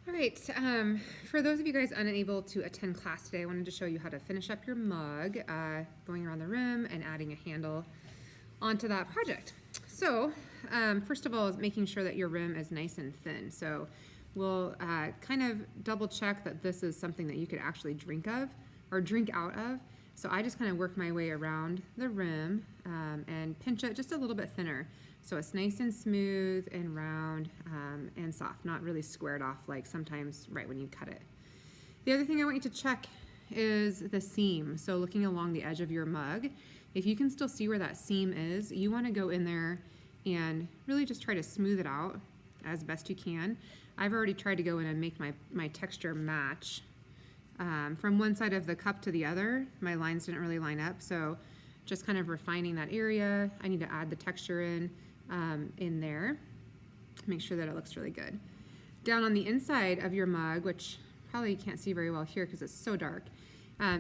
All right, for those of you guys unable to attend class today, I wanted to show you how to finish up your mug, going around the room and adding a handle onto that project. So, first of all is making sure that your rim is nice and thin. So we'll kind of double check that this is something that you could actually drink out of. So I just kind of work my way around the rim and pinch it just a little bit thinner. So it's nice and smooth and round and soft, not really squared off like sometimes right when you cut it. The other thing I want you to check is the seam. So looking along the edge of your mug, if you can still see where that seam is, you want to go in there and really just try to smooth it out as best you can. I've already tried to go in and make my texture match. From one side of the cup to the other, my lines didn't really line up, so just kind of refining that area. I need to add the texture in there, make sure that it looks really good. Down on the inside of your mug, which probably you can't see very well here because it's so dark,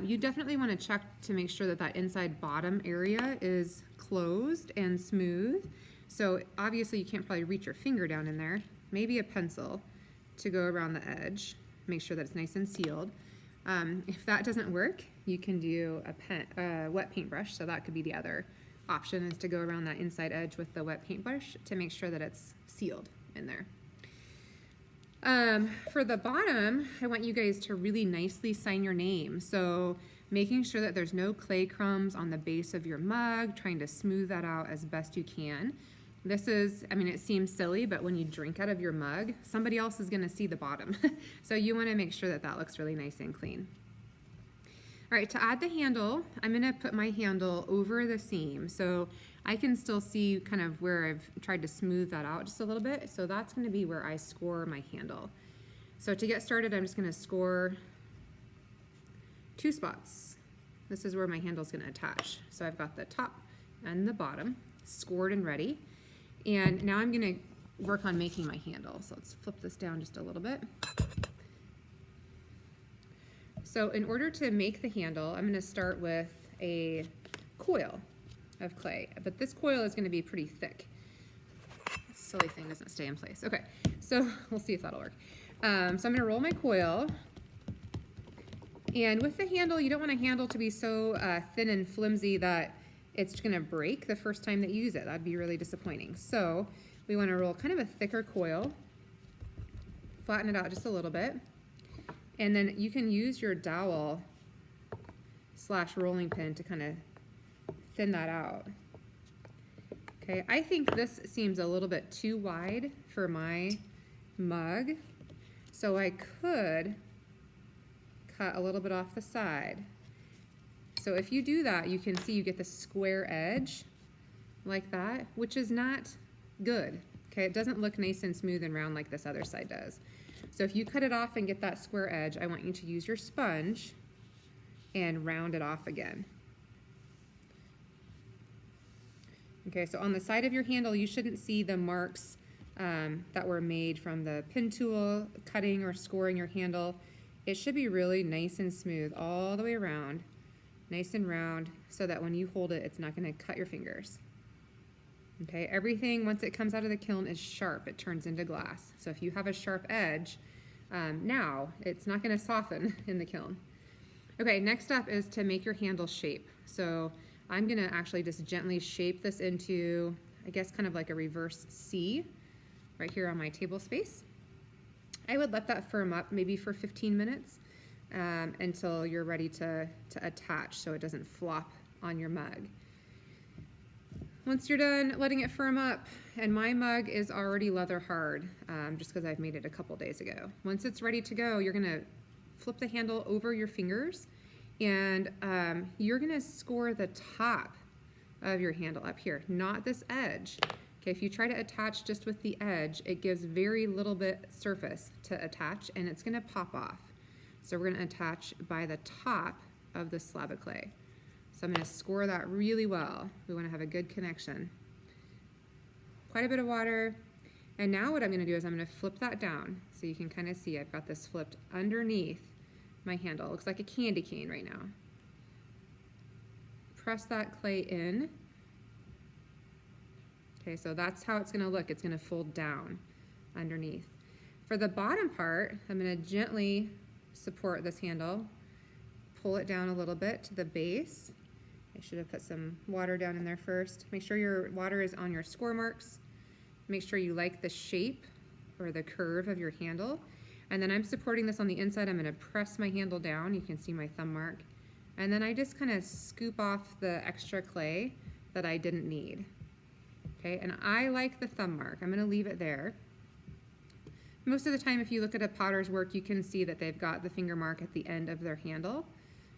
you definitely want to check to make sure that that inside bottom area is closed and smooth. So obviously you can't probably reach your finger down in there. Maybe a pencil to go around the edge, make sure that it's nice and sealed. If that doesn't work, you can do a wet paintbrush, so that could be the other option, is to go around that inside edge with the wet paintbrush to make sure that it's sealed in there. For the bottom, I want you guys to really nicely sign your name. So making sure that there's no clay crumbs on the base of your mug, trying to smooth that out as best you can. This is, I mean, it seems silly, but when you drink out of your mug, somebody else is gonna see the bottom. So you wanna make sure that that looks really nice and clean. All right, to add the handle, I'm gonna put my handle over the seam. So I can still see kind of where I've tried to smooth that out just a little bit. So that's gonna be where I score my handle. So to get started, I'm just gonna score 2 spots. This is where my handle's gonna attach. So I've got the top and the bottom scored and ready. And now I'm gonna work on making my handle. So let's flip this down just a little bit. So in order to make the handle, I'm gonna start with a coil of clay, but this coil is gonna be pretty thick. This silly thing doesn't stay in place. Okay, so we'll see if that'll work. So I'm gonna roll my coil. And with the handle, you don't want a handle to be so thin and flimsy that it's gonna break the first time that you use it. That'd be really disappointing. So we wanna roll kind of a thicker coil, flatten it out just a little bit, and then you can use your dowel / rolling pin to kind of thin that out. Okay, I think this seems a little bit too wide for my mug, so I could cut a little bit off the side. So if you do that, you can see you get the square edge like that, which is not good. Okay, it doesn't look nice and smooth and round like this other side does. So if you cut it off and get that square edge, I want you to use your sponge and round it off again. Okay, so on the side of your handle, you shouldn't see the marks that were made from the pin tool, cutting or scoring your handle. It should be really nice and smooth all the way around, nice and round, so that when you hold it, it's not gonna cut your fingers. Okay, everything, once it comes out of the kiln, is sharp. It turns into glass. So if you have a sharp edge, now it's not gonna soften in the kiln. Okay, next up is to make your handle shape. So I'm gonna actually just gently shape this into, I guess, kind of like a reverse C right here on my table space. I would let that firm up maybe for 15 minutes until you're ready to attach so it doesn't flop on your mug. Once you're done letting it firm up, and my mug is already leather hard just because I've made it a couple days ago. Once it's ready to go, you're gonna flip the handle over your fingers and you're gonna score the top of your handle up here, not this edge. Okay, if you try to attach just with the edge, it gives very little bit surface to attach and it's gonna pop off. So we're gonna attach by the top of the slab of clay. So I'm gonna score that really well. We wanna have a good connection. Quite a bit of water. And now what I'm gonna do is I'm gonna flip that down so you can kind of see I've got this flipped underneath my handle. It looks like a candy cane right now. Press that clay in. Okay, so that's how it's gonna look. It's gonna fold down underneath. For the bottom part, I'm going to gently support this handle, pull it down a little bit to the base. I should have put some water down in there first. Make sure your water is on your score marks. Make sure you like the shape or the curve of your handle. And then I'm supporting this on the inside. I'm going to press my handle down. You can see my thumb mark. And then I just kind of scoop off the extra clay that I didn't need. Okay, and I like the thumb mark. I'm going to leave it there. Most of the time, if you look at a potter's work, you can see that they've got the finger mark at the end of their handle.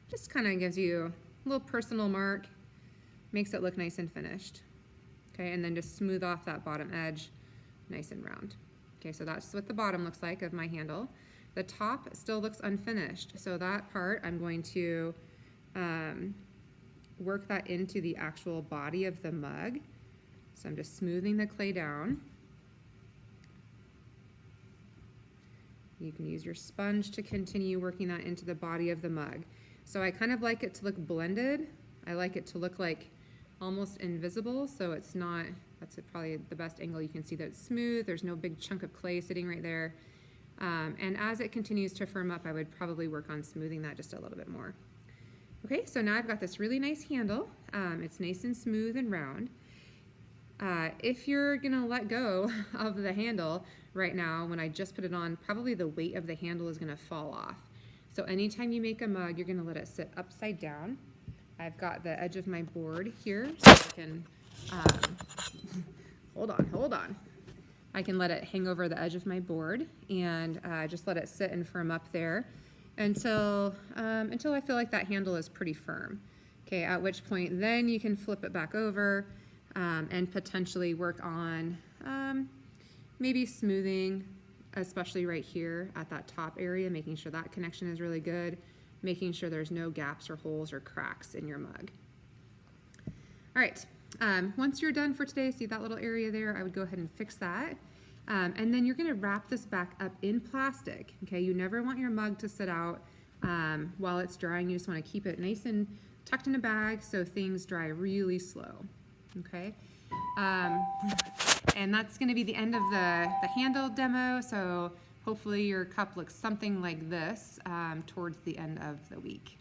Just kind of gives you a little personal mark, makes it look nice and finished. Okay, and then just smooth off that bottom edge, nice and round. Okay, so that's what the bottom looks like of my handle. The top still looks unfinished, so that part I'm going to work that into the actual body of the mug. So I'm just smoothing the clay down. You can use your sponge to continue working that into the body of the mug. So I kind of like it to look blended. I like it to look like almost invisible, so it's not, that's probably the best angle. You can see that it's smooth, there's no big chunk of clay sitting right there. And as it continues to firm up, I would probably work on smoothing that just a little bit more. Okay, so now I've got this really nice handle. It's nice and smooth and round. If you're gonna let go of the handle right now, when I just put it on, probably the weight of the handle is gonna fall off. So anytime you make a mug, you're gonna let it sit upside down. I've got the edge of my board here, so I can, hold on. I can let it hang over the edge of my board and just let it sit and firm up there until I feel like that handle is pretty firm. Okay, at which point then you can flip it back over and potentially work on maybe smoothing, especially right here at that top area, making sure that connection is really good, making sure there's no gaps or holes or cracks in your mug. All right, once you're done for today, see that little area there, I would go ahead and fix that. And then you're gonna wrap this back up in plastic, okay? You never want your mug to sit out while it's drying. You just wanna keep it nice and tucked in a bag so things dry really slow, okay? And that's gonna be the end of the handle demo, so hopefully your cup looks something like this towards the end of the week.